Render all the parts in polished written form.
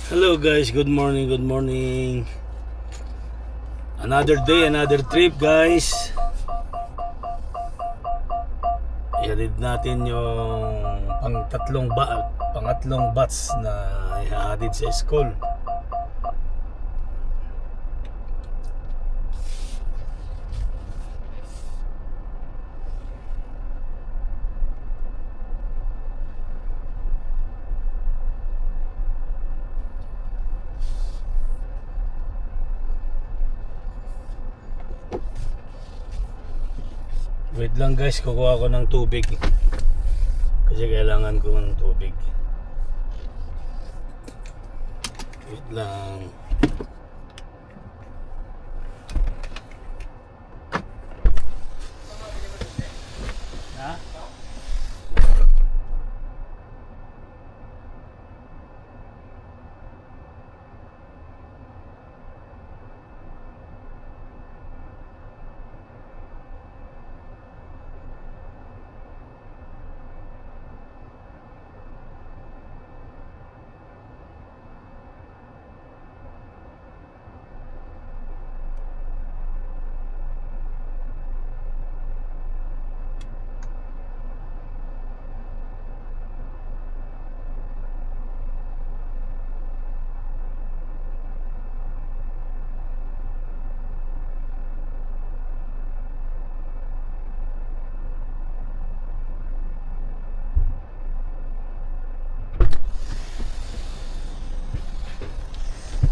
Hello guys, good morning, good morning. Another day, another trip guys. Ihatid natin yung pangatlong batch na ihahatid sa school. Wait lang guys, kukuha ko ng tubig kasi kailangan ko ng tubig. Wait lang. Ha?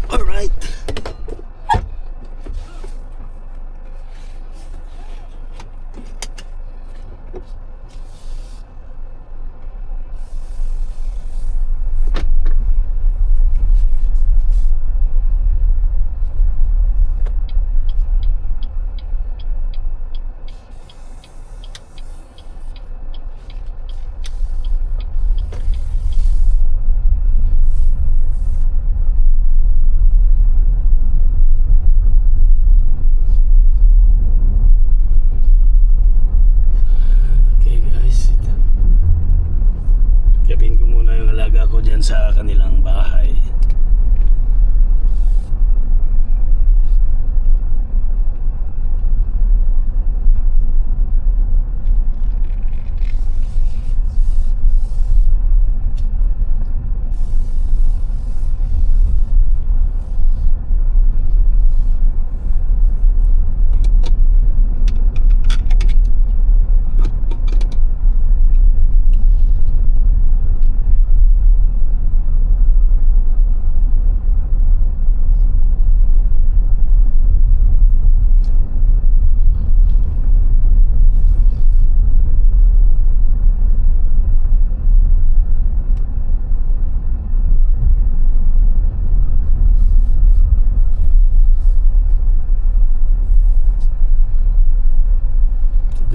Alright. Gabin ko muna yung alaga ko dyan sa kanilang bahay.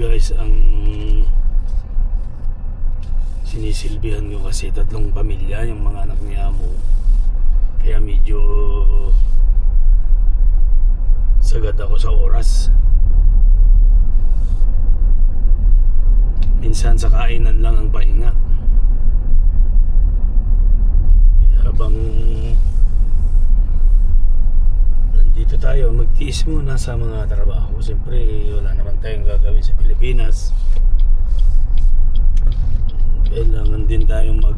Guys, ang sinisilbihan ko kasi 3 pamilya yung mga anak ni Amo, kaya medyo sagad ako sa oras. Minsan sa kainan lang ang pahinga, kaya habang dito tayo magtiis muna sa mga trabaho. Siyempre wala naman tayong gagawin sa Pilipinas. Kailangan din tayong mag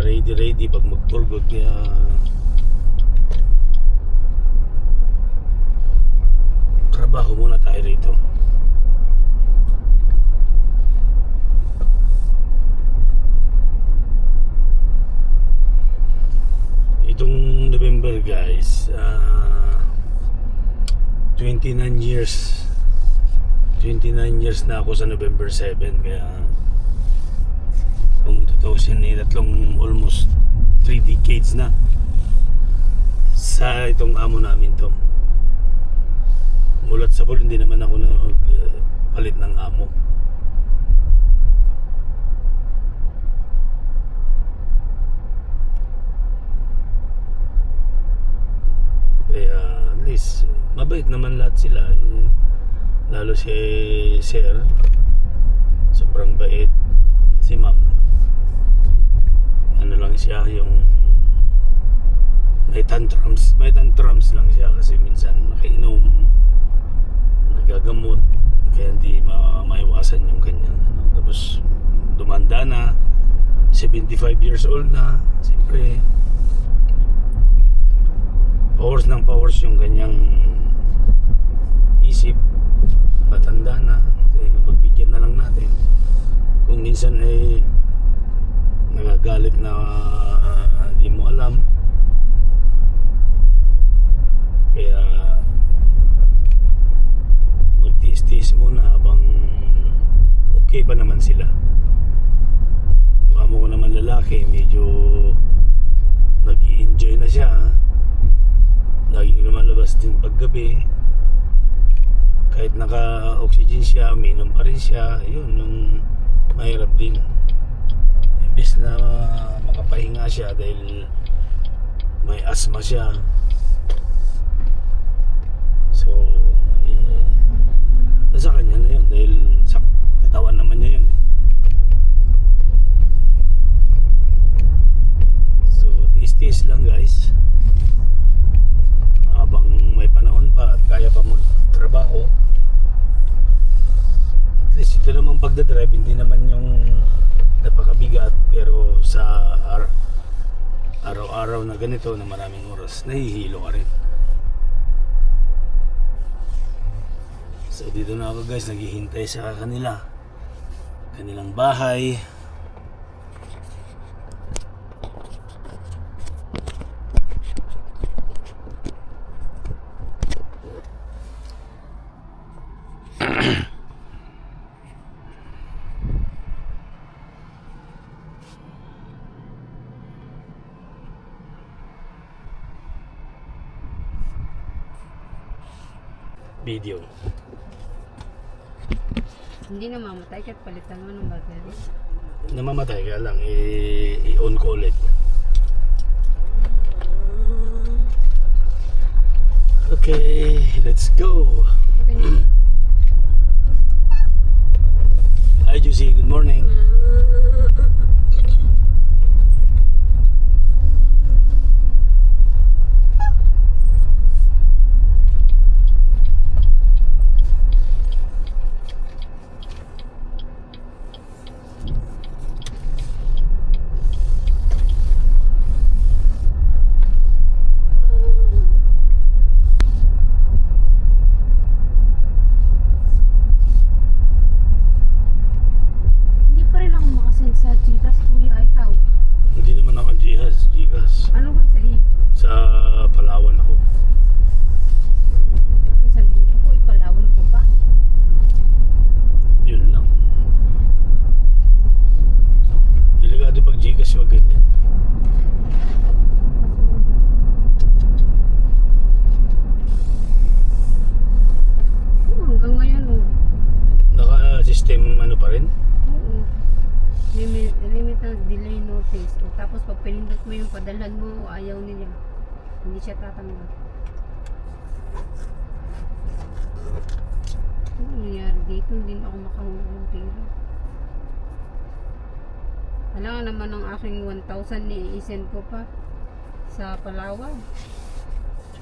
ready pag magpurgod. Kaya trabaho muna tayo rito. Itong November guys, 29 years na ako sa November 7, kaya kung 2000 almost 3 decades na sa itong amo namin to. Mulat sa pool, hindi naman ako palit ng amo. Kaya at least mabait naman lahat sila, lalo si Sir, sobrang bait. Si Ma'am, ano lang siya, yung may tantrums lang siya kasi minsan nakainom, nagagamot, kaya hindi maiwasan yung kanyang ano. Tapos dumanda na, 75 years old na, siyempre powers yung kanyang isip, matanda na, kaya magbigyan na lang natin. Kung minsan ay nagagalit na di mo alam, kaya magtiis-tiis muna habang okay pa naman sila. Amo ko naman lalaki, medyo nag-i-enjoy na siya, laging lumalabas din paggabi, kahit naka-oxygen siya, umiinom pa rin siya. Yun, yung mahirap din, imbes na makapahinga siya dahil may asthma siya. So nasa kanya na yun dahil sa katawan naman niya yun eh. So tiis-tiis lang guys habang may panahon pa at kaya pa magtrabaho. At least ito namang pagdadrive hindi naman yung napakabigat, pero sa araw-araw na ganito na maraming oras nahihilo ka rin. So dito na ako guys, naghihintay sa kanilang bahay. Video. Hindi na mamatay kahit palitan mo ng battery. Namamatay ka lang, i-on ko ulit. Okay, let's go. Okay na. Hi Juicy, good morning. Hindi pa rin ako makasend sa Gcash, kuya. Ikaw. Hindi naman ako Gcash. Ano ba sa Sa Palawan ako. Sa dito ko, ipalawan ko pa. Yun lang. Delikado pag Gcash wag ganyan. Hanggang ngayon, oh. Naka-system ano pa rin? Oo. Limited delay notice. O, tapos pag pinindot mo yung padalhan mo, ayaw nila. Hindi siya tatanggap. Ano nangyari dito? Hindi na ako makahulog ng pera. Kailangan naman ng aking 1,000 i-send ko pa sa Palawan.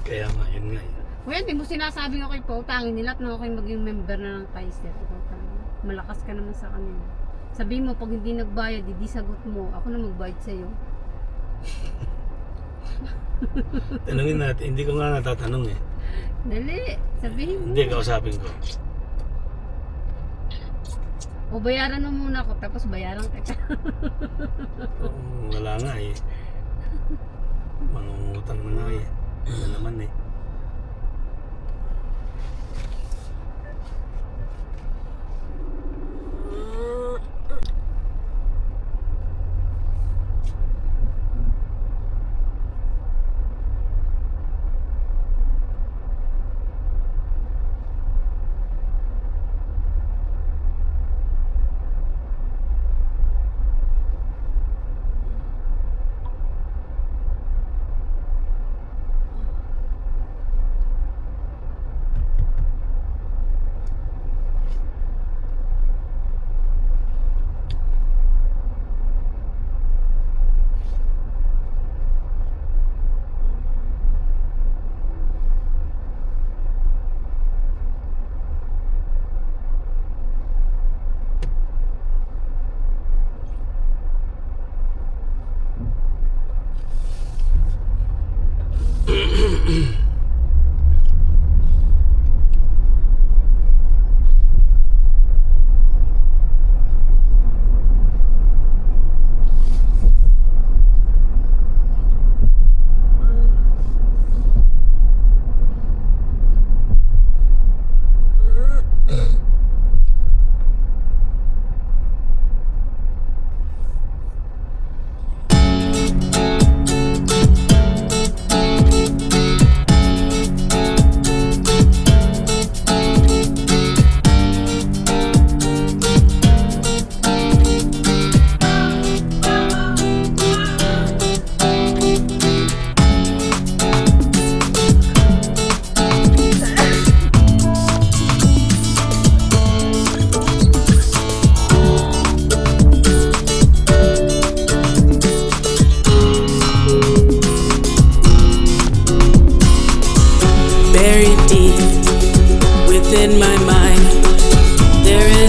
Kaya nga, yun nga. Kuya, hindi mo sinasabing ako'y pautangin nila at na ako'y maging member na ng Kaiser. Malakas ka naman sa kanila. Sabihin mo, pag hindi nagbayad, hindi sagot mo, ako na magbayad sa'yo. Tanungin natin, hindi ko nga natatanong eh. Dali, sabihin mo. Hindi, kausapin ko. O bayaran mo muna ako, tapos bayaran kita. Wala nga eh. Mangungutang na nga eh. Wala naman eh.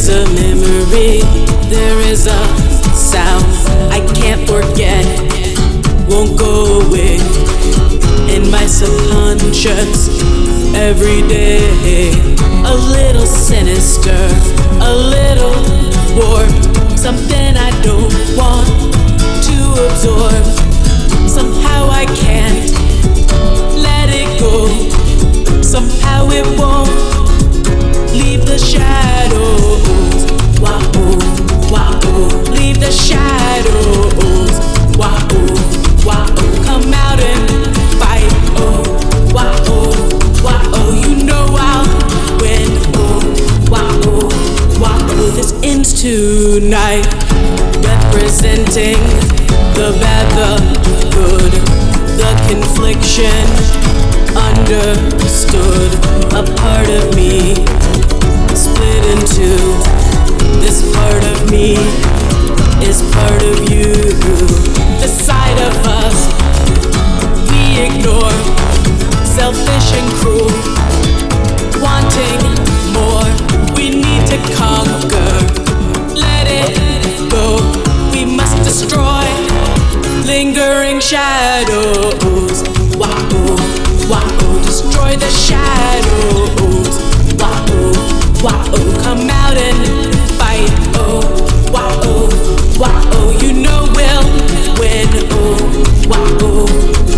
is a memory, there is a sound I can't forget, won't go away in my subconscious every day. A little sinister, a little warped, something I don't want to absorb. Somehow I can't let it go, somehow it won't leave the shadows. Wow, wow, leave the shadows. Wow, wow, come out and fight. Oh, wow, wow, you know I'll win. Oh, wow, wow, this ends tonight. Representing the bad, the good, the confliction understood. A part of me split in two. This part of me is part of you. The side of us we ignore, selfish and cruel, wanting more. We need to conquer, let it go. We must destroy lingering shadows. Wow, wow, destroy the shadows. Wow, wow, come out and fight. Oh, wow, wow, you know we'll win. Oh, wow,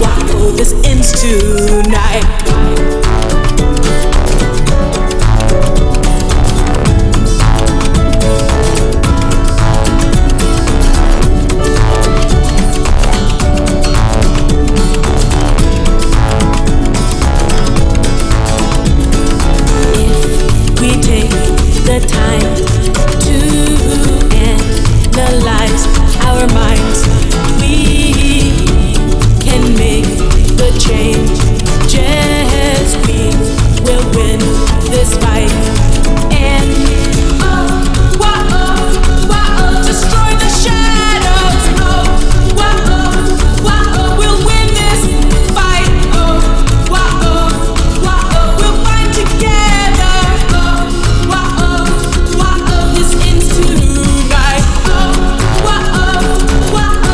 wow, this ends tonight. The time to analyze our minds, we can make the changes. We will win this fight. And oh, wow, wow, destroy the shadows. Oh, wow, wow, we'll win this fight. Oh, wow, wow, we'll fight together. Oh, wow, this ends tonight. Oh, wow, wow,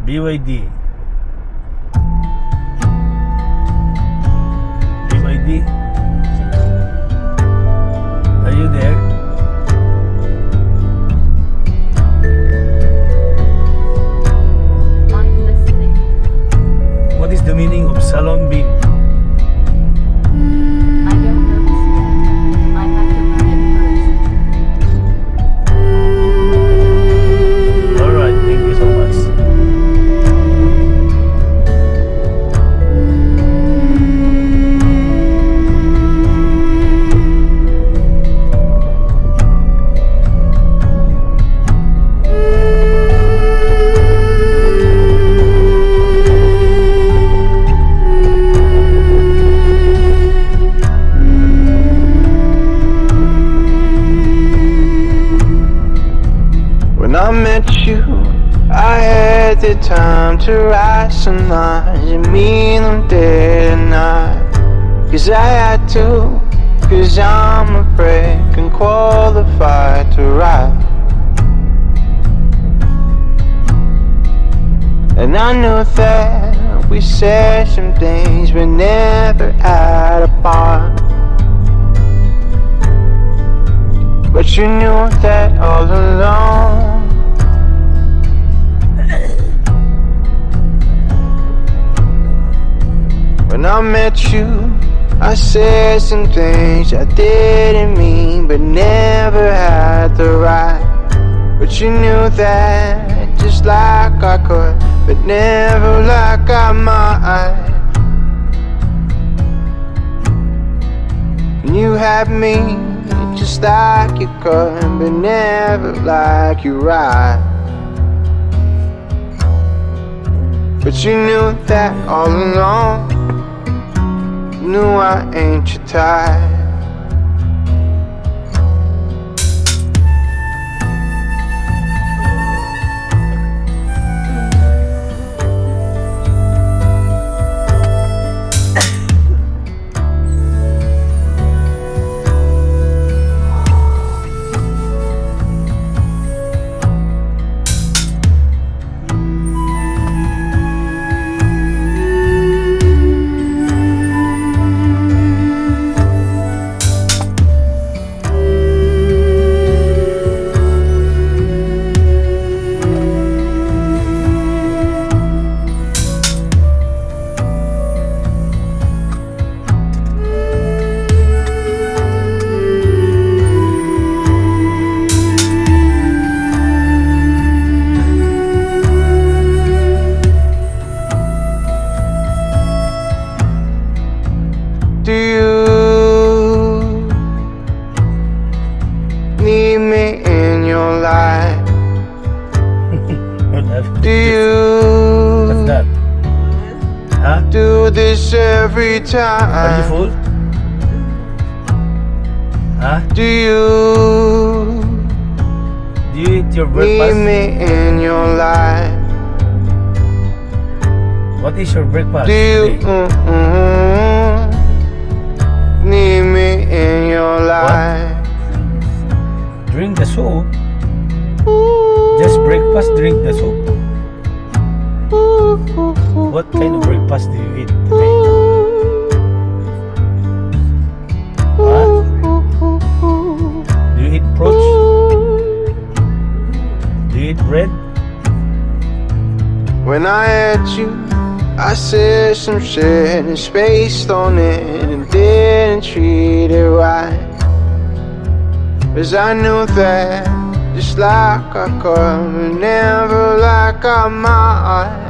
BYD. BYD. Are you there? I'm listening. What is the meaning of salon beam? I don't know this yet. I have to learn it first. Alright, thank you so much. When I met you, I had the time to write some lines and mean them day and night. 'Cause I had to, 'cause I'm a prick and qualified to write. And I knew that we said some things we never had apart. But you knew that all along. When I met you, I said some things I didn't mean, but never had the right. But you knew that just like I could, but never like I might. And you had me just like you could, but never like you right. But you knew that all along. Knew I ain't your type. Do you need me in your life? Do What's you that? Huh? do this every Are you time? full? Huh? Do you Do you eat your need breakfast? me in your life? What is your breakfast Do you today? need me in your life? Drink the soup. Just breakfast, drink the soup. What kind of breakfast do you eat today? Huh? Do you eat fruits? Do you eat bread? When I had you, I said some shit and spaced on it and didn't treat it right. 'Cause I knew that just like I could, but never like I might.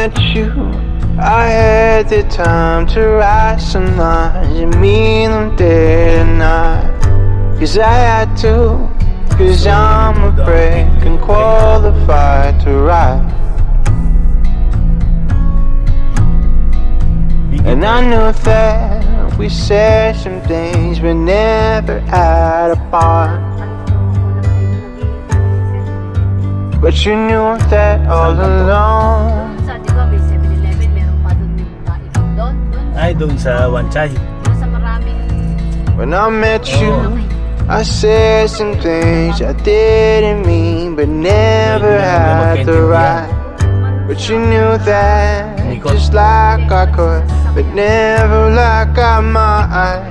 met you, I had the time to write some lines and mean them day and night. Cause I had to, cause I'm a break and qualified to write. And I knew that we said some things but never had a part. But you knew that all along. Sa, di ba, may 7-Eleven, meron pa doon yung ikot doon. Ay, doon sa Wanchay. Yung sa maraming... When I met you, I said some things I didn't mean but never had the right. But you knew that just like I could, but never like I might.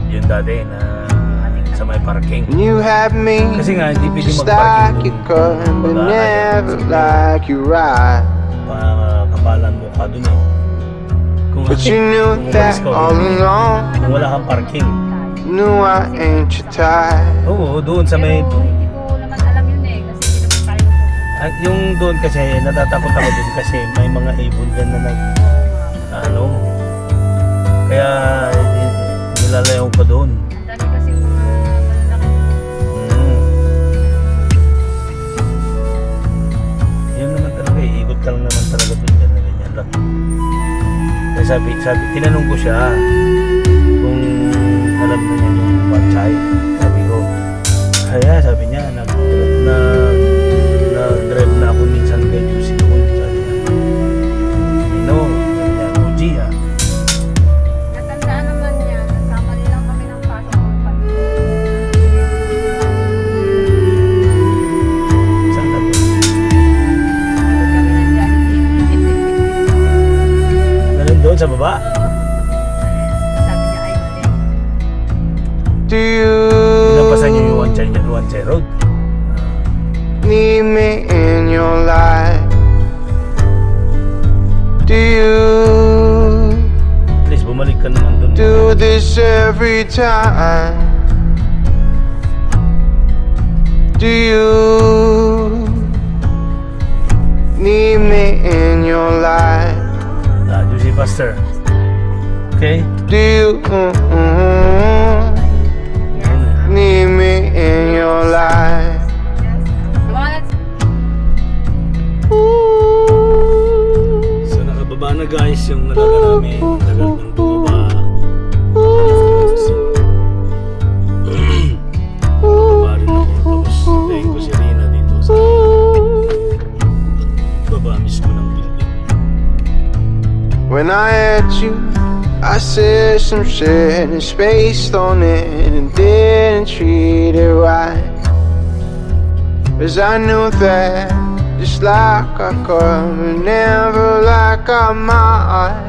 Yun dati na sa may parking. And you had me Kasi nga, hindi pwede just mag-parking like you doon. could, but never like you right. Kapalan mo ka doon eh. Kung But you knew kung that umalis ka, all along. kung wala kang parking. Knew I ain't your type. Oo, doon sa may... Pero hindi ko naman alam yun eh, kasi hindi naman tayo pupunta. At yung doon kasi, natatakot ako doon kasi may mga ibon dyan na ano. Kaya nilalayaw ko doon. Ang dami kasi mga malalaki. Mm. Yun naman talaga, ikot ka lang naman talaga doon dyan na ganyan lang. Kaya sabi, tinanong ko siya kung alam mo niya yung Wanchay. Sabi ko, kaya sabi niya, nag-drive na ako minsan kay Juicy doon. Sabi niya, sabi niya, Roji ha. Natandaan naman niya, kasama nilang kami ng pasok ng pag- Saan na doon? Ikot kami ng Jollibee. Ganun doon sa baba. Sabi niya, ay mali. Do you Pinapasan niyo yung Wanchay Road. need me in your life? Do you At least bumalik ka naman doon. do this every time? Do you need me in your life? Juicy Pastor. Okay? Do you need me in your life? Come on, let's... So nakababa na guys yung nalaga namin. Tagal ng bumaba. Baba rin ako. Tapos tayo ko si Rina dito sa baba mismo ng building. When I had you, I said some shit and spaced on it and didn't treat it right. 'Cause I knew that just like I could, but never like I might.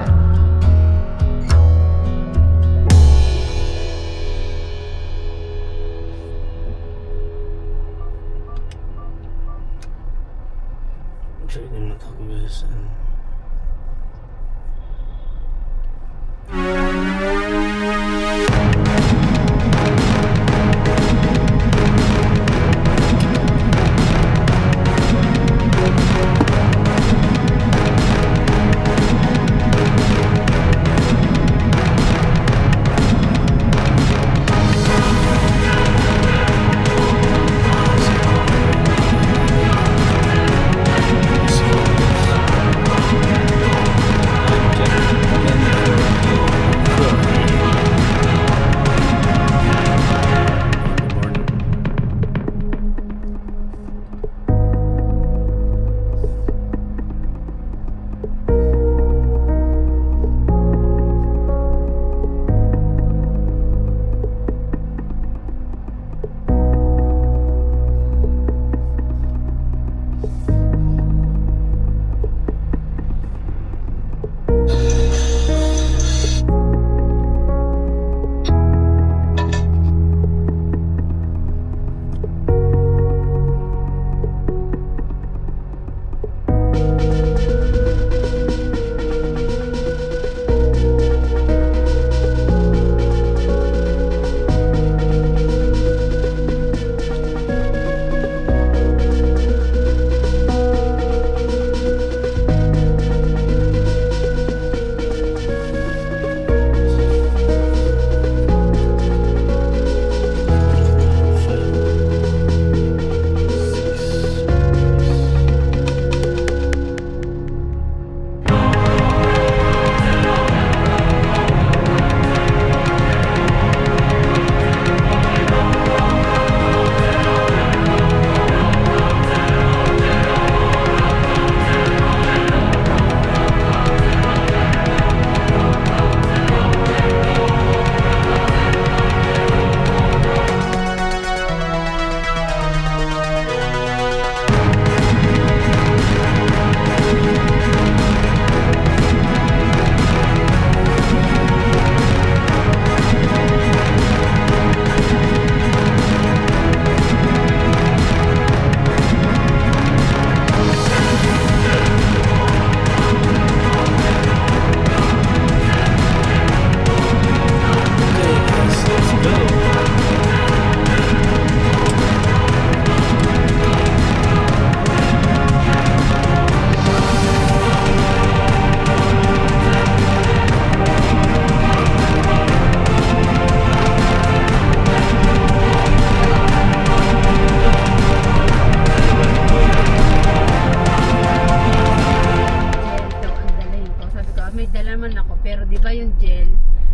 Sorry na mata ko guys.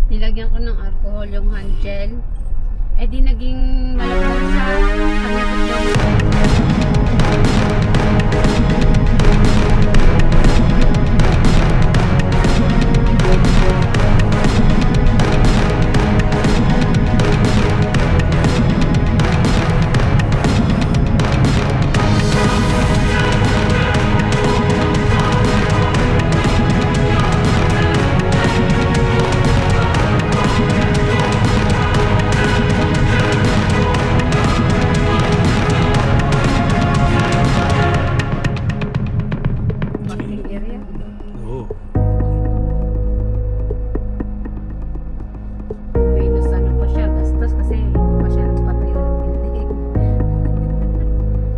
Nilagyan ko ng alcohol yung hand gel. Eh di naging malapot sa paglapot daw. Malaking area. Oo. Minus ano pa siya, gastos kasi hindi pa siya nagpatayo ng building.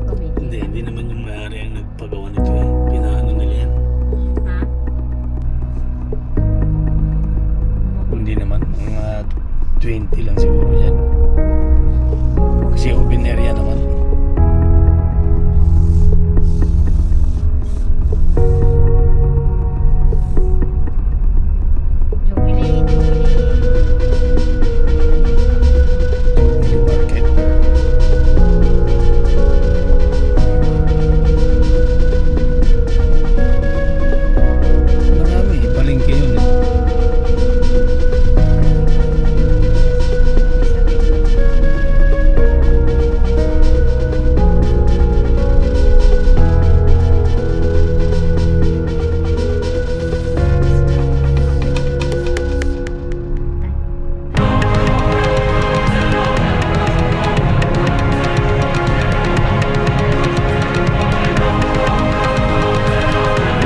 Kumikita. Hindi naman yung may-ari ang nagpagawa nito eh. Pinaano nila yan. Ha? Hindi naman, mga 20 lang siguro yan. Kasi open area naman. Jubilee. Yung market. Marami, palengke yun eh.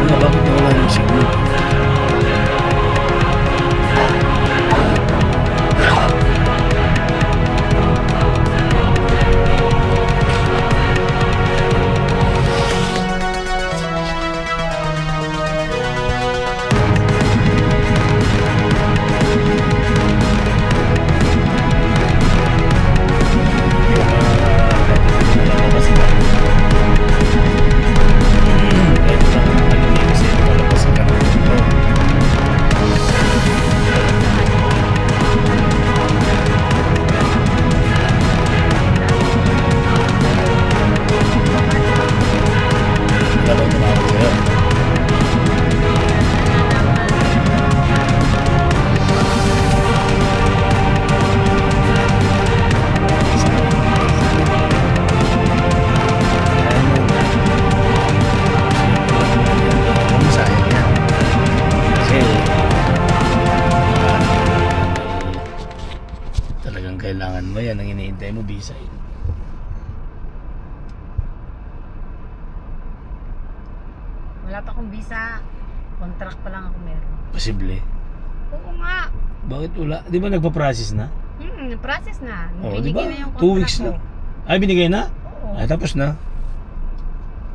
Ano, bakit nawala yung signal? Talagang kailangan mo yan ang hinihintay mo, visa yun. Wala pa akong visa. Contract pa lang ako meron. Posible. Oo nga. Bakit wala? Di ba nagpa-process na? Process na. Oo, di ba? Binigay na yung 2 weeks contract na. Ay, binigay na? ko. Oo. Ay, tapos na.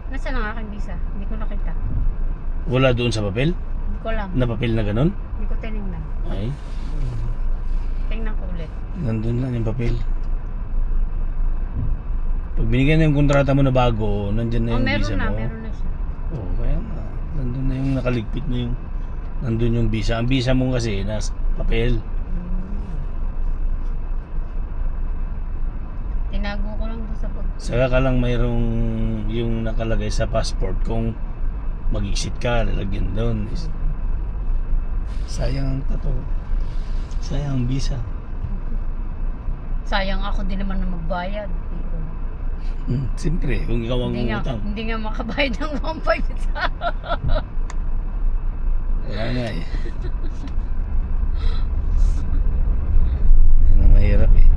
Nasaan ang aking visa? Hindi ko nakita. Wala doon sa papel? Hindi ko lang. Na papel na ganun? Hindi ko tinignan. Ay, Tingnan ko ulit. nandun lang yung papel. Pag binigay na yung kontrata mo na bago, nandyan na yung visa mo. Meron na siya. Oo, kaya nga. Nandun na yung nakaligpit na yung nandun yung visa. Ang visa mo kasi nas papel. Tinago ko lang doon sa bag. Saka ka lang mayroong yung nakalagay sa passport kung mag-exit ka, lalagyan doon. Sayang ang tato. Sayang ang visa. Sayang ako din naman na magbayad. Siyempre, kung ikaw ang utang. Hindi nga makabayad ng 1.5 sa Kaya nga eh. Yan ang mahirap eh.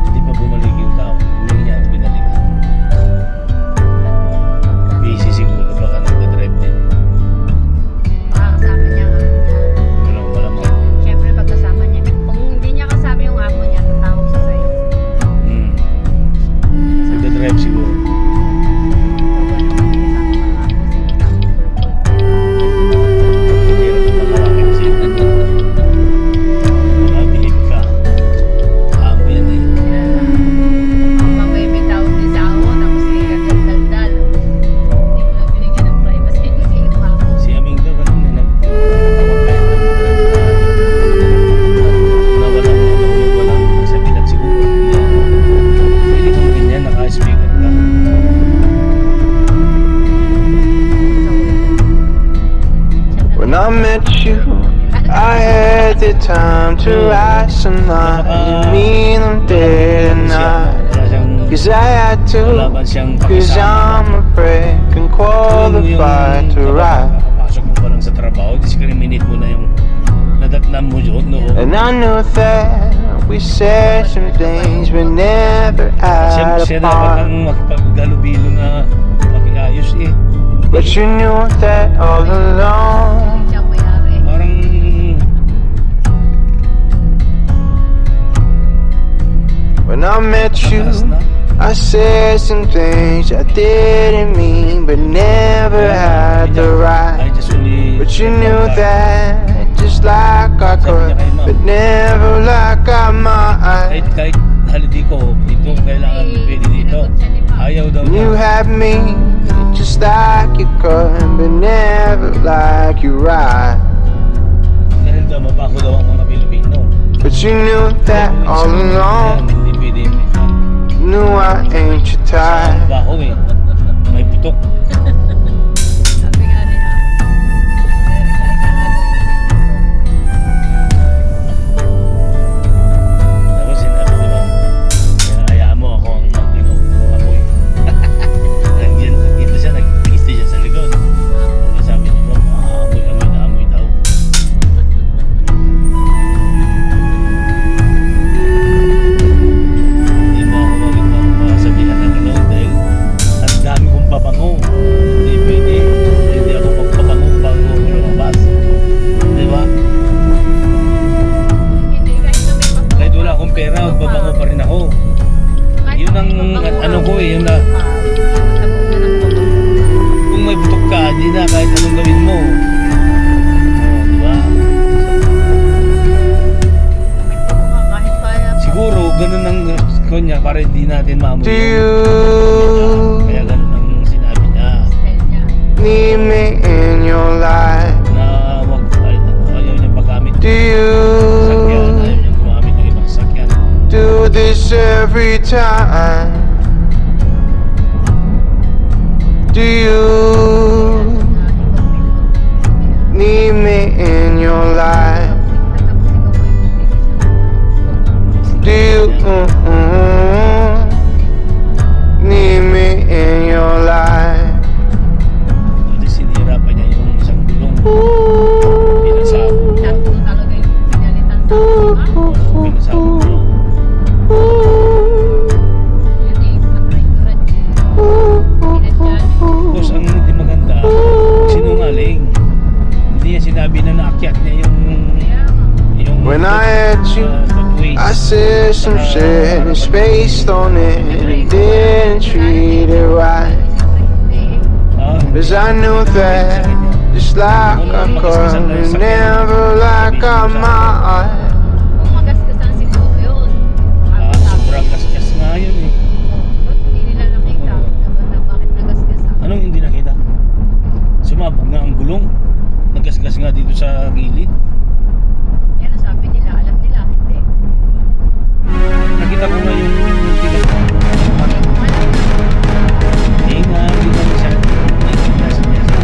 Hindi pa bumalik yung tao. Hindi niya ako binalikan. Busy siguro, baka nagdadrive din. kasama niya. Walang malamang. Siyempre pagkasama niya. Kung hindi niya kasama yung amo niya, tatawag siya sa'yo. Nagdadrive When I met you, I had the time to write some lines. You mean I'm dead tonight. Wala siyang, Cause I had wala to, man siyang cause pakisama. I'm a break and qualified to write. Pasok mo pa lang sa trabaho, discriminate mo na yung nadatnan mo yun, no? And I knew that we said some things we never had Siya dapat apart. ang makipaggalubilo na makiayos eh. But you knew that all along. Siya ang mayari. Parang When I met you, taas na. I said some things I didn't mean, but never had the I right. just only... But you knew that, just like I could, but never like I might. Kahit holiday ko, ito kailangan pwede dito. Ayaw daw You niya. had me, just like you could, but never like you right. Dahil daw mabaho daw ang mga Pilipino. But you knew that all along. Hindi pwede. Knew I ain't your type. Mabaho eh. May putok. Sabi nga nila. Tapos sinabi ni ma'am, kaya hayaan mo ako ang amoy. Nandiyan, dito siya, nag-isti siya sa likod. Kaya sabi ni ma'am, amoy na amoy daw. Hindi mo ako masabihan ng gano'n dahil ang dami kong pabango. Hindi pwede. Hindi ako magpabango bago ako lumabas. Di ba? Hindi, kahit na may pabango. Kahit wala akong pera, magbabango pa rin ako. Kahit Yun ang may pabango ano ka, ko eh, yun na, sabog na ng pabango. kung may butok ka, di na kahit anong gawin mo. Di ba? May pabango ka, kahit kaya. Siguro, ganun ang kanya para hindi natin maamoy. Do yung- you Kaya ganun ang sinabi niya Style niya. need me in your life? na wag, ayaw niya paggamit Do ng sakyan, ayaw you niya gumamit ng ibang sakyan. do this every time? Do you need me in your life? Do you need me in your life? Kasi sinira pa niya yung isang gulong. Pinasabog niya. Tatlo talaga yung pinalitan sa mga. Pinasabog niya. Yun eh, patray-turan eh. Pinadyan eh. Tapos ang hindi maganda, sinungaling. Hindi niya sinabi na naakyat niya yung When I had you, footways. I said some shit and spaced on it and didn't treat it right. Cause I knew that, just like I could, and never like I might. Kung magasgasan siguro yun. Sobrang kaskas nga yun eh. Ba't hindi nila nakita? Na bakit nagasgasan? Anong hindi nakita? Sumabog nga ang gulong. Nagasgas nga dito sa gilid. Yan ang sabi nila, alam nila, hindi. Nakita ko nga yung tigas. Hindi nga, hindi nga siya. Nagkilas niya siya.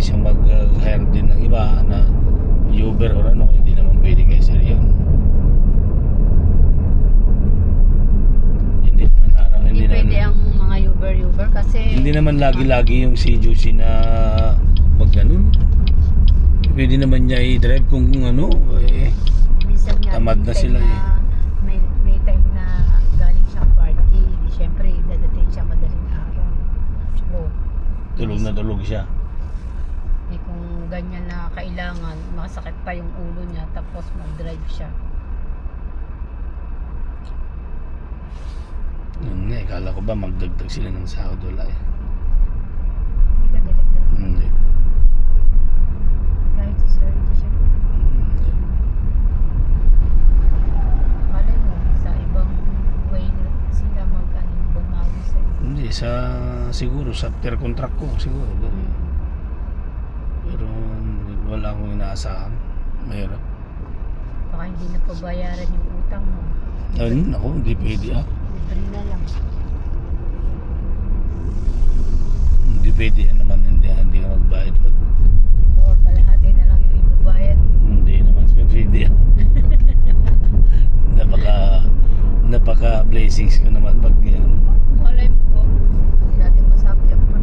siyang mag-hire din ng iba na Uber or ano, hindi naman pwede kay sir yun. Hindi naman araw, Hindi hindi pwede naman, ang mga Uber kasi hindi naman lagi-lagi yung si Juicy na mag ganun. Pwede naman niya i-drive kung ano, eh, minsan nga tamad na may time sila eh. may time na galing siyang party, di syempre dadating siya madaling araw. Oh, Tulog na tulog siya. eh kung ganyan na kailangan, masakit pa yung ulo niya tapos mag-drive siya. Yun nga, kala ko ba magdagdag sila ng sahod, wala eh. Hindi ka direct-direct. Hindi. Kahit si sir, hindi siya. Hindi. Malay mo, sa ibang way na sila bumawi sa Hindi, siguro sa after contract ko, siguro. Ganun. Pero wala akong inaasahan. Mahirap. Baka hindi na pabayaran yung utang mo. Ayun, ako, hindi pwede ah. Libre na lang. Hindi pwede yan naman, hindi ka magbayad pag Or kalahati na lang yung ibabayad mo. hindi naman pwede ah. napaka blessings ko naman pag yan. Malay mo po. Hindi natin masabi ang pa.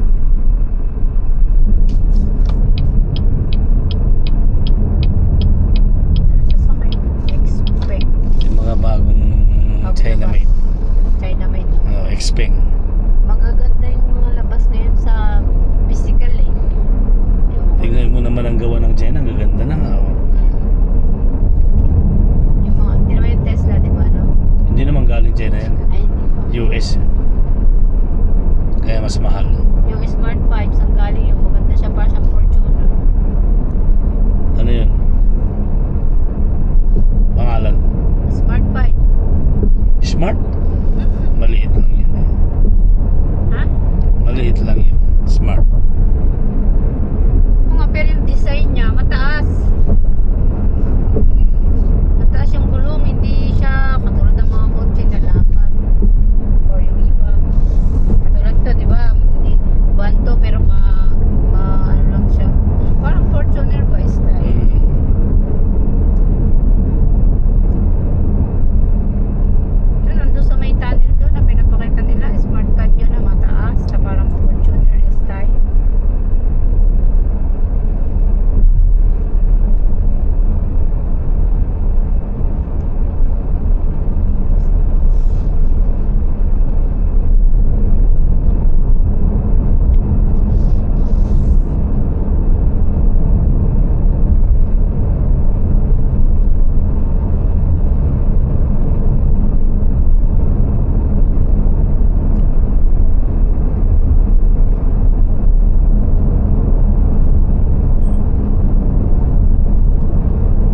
Ano sasakay mo? X-Peng. Yung mga bagong China made. China made. Xpeng. Magaganda yung mga labas na yun sa physical eh. Yung, Tingnan mo naman ang gawa ng China, ang gaganda na nga. Oh. yung mga, di naman yung Tesla, di ba, no? Hindi naman galing China yan. Ay, hindi pa. US. Kaya mas mahal. Yung Smart 5, saan galing yung maganda siya para siyang Fortuner. Ano yun? Pangalan? Smart 5. Smart? Maliit lang yun. Ha? Maliit lang yun. Smart. Oo nga, pero yung design niya, mataas. Mataas yung gulong, hindi siya katulad ng mga kotse na lapat. O yung iba. Katulad to, di ba? Hindi, banto, pero ano lang siya. Parang Fortuner ba style? Yun, nandun sa may tunnel doon na pinapakita nila, Smart 5 yun na mataas, na parang Fortuner style.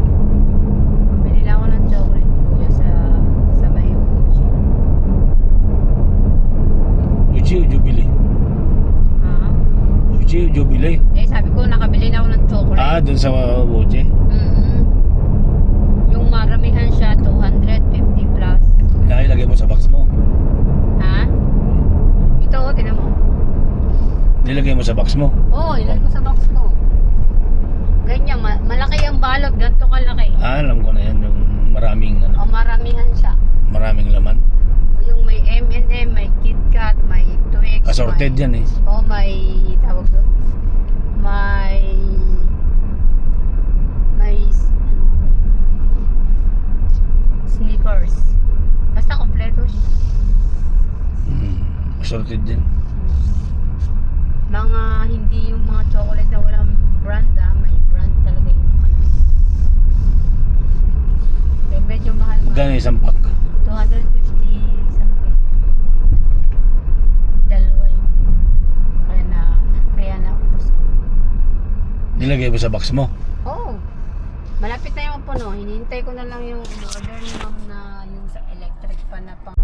Bumili lang ako ng chocolate kuya sa may Uchi. Uchi o Jubilee? Ha? Uchi o Jubilee? Eh, sabi ko, nakabili na ako ng chocolate. Ah, dun sa Uchi? Yung maramihan siya, 250 plus. Kaya ilagay mo sa box mo. Ha? Ito, tinan mo. Nilagay mo sa box mo. Oo, ilagay ko sa box ko. Ganyan, malaki ang balot, ganito kalaki. Ah, alam ko na yan. Yung maraming, O, maramihan siya. maraming laman. Yung may M&M, may KitKat, may Twix. Assorted may, yan eh. O, may, tawag doon, may, Snickers. Basta kompleto siya. Assorted yan. Mga hindi yung mga chocolate na walang brand may brand talaga yung eh, medyo mahal. Magkano isang pack? 250 something. Dalawa yung kaya na ubos ko. Nilagay mo sa box mo. Oo. Malapit na yung puno. Hinihintay ko na lang yung order ni ma'am na yung sa electric pa na pang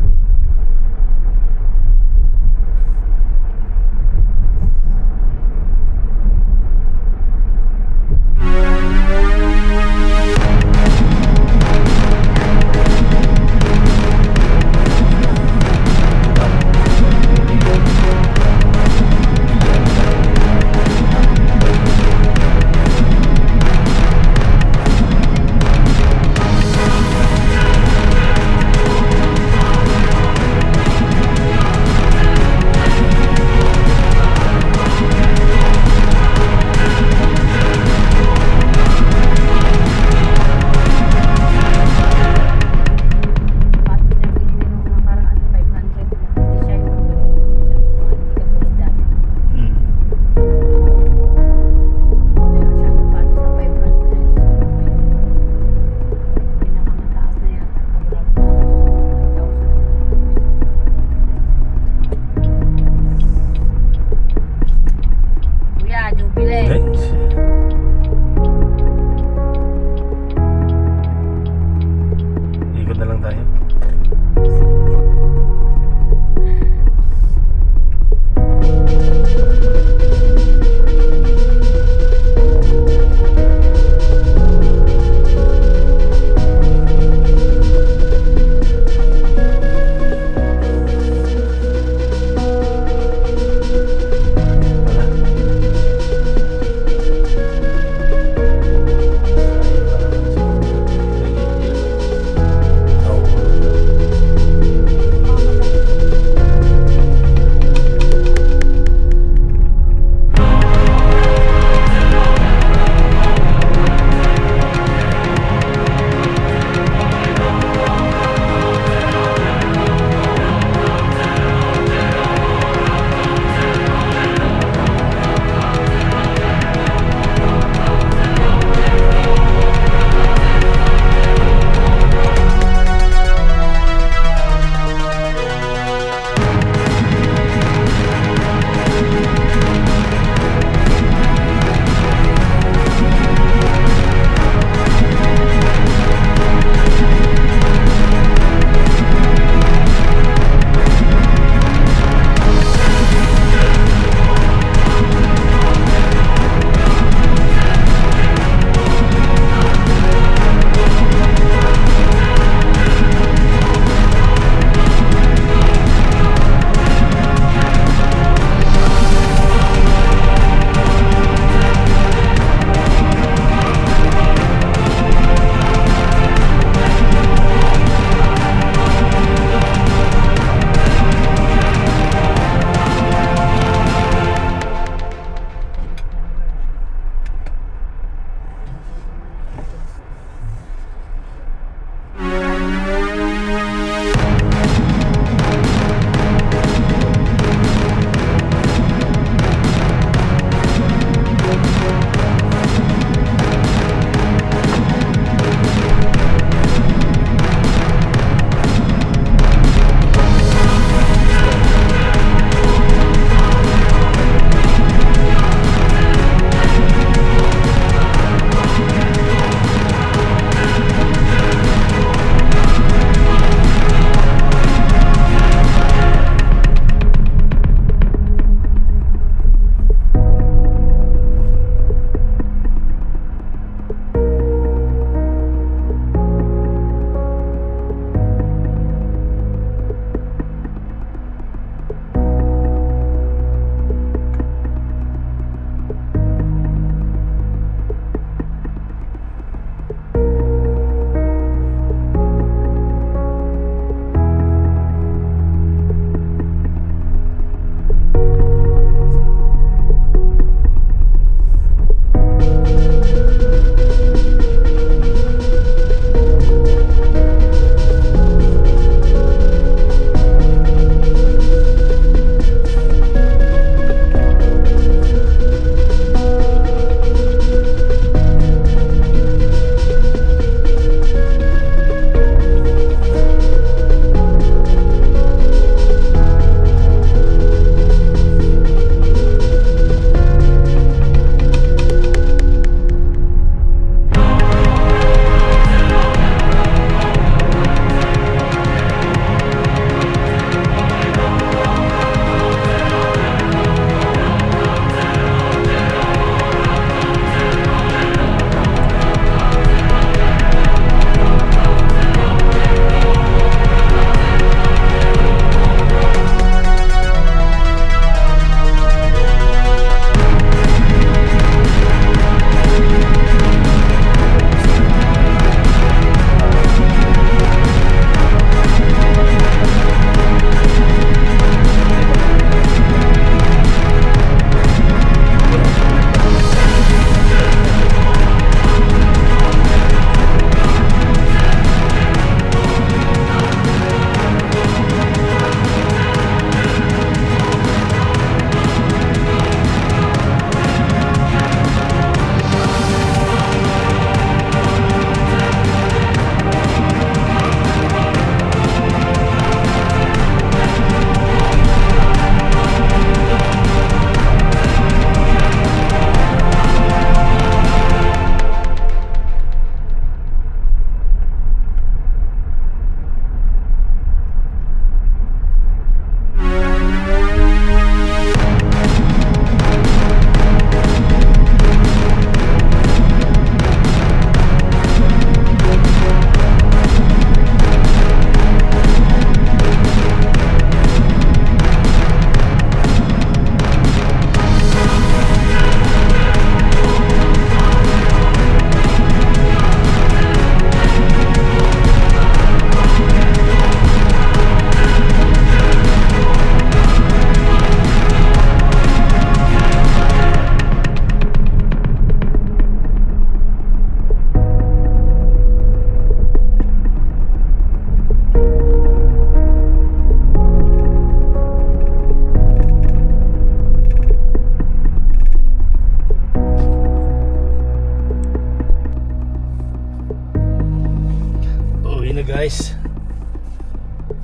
guys.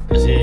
Kasi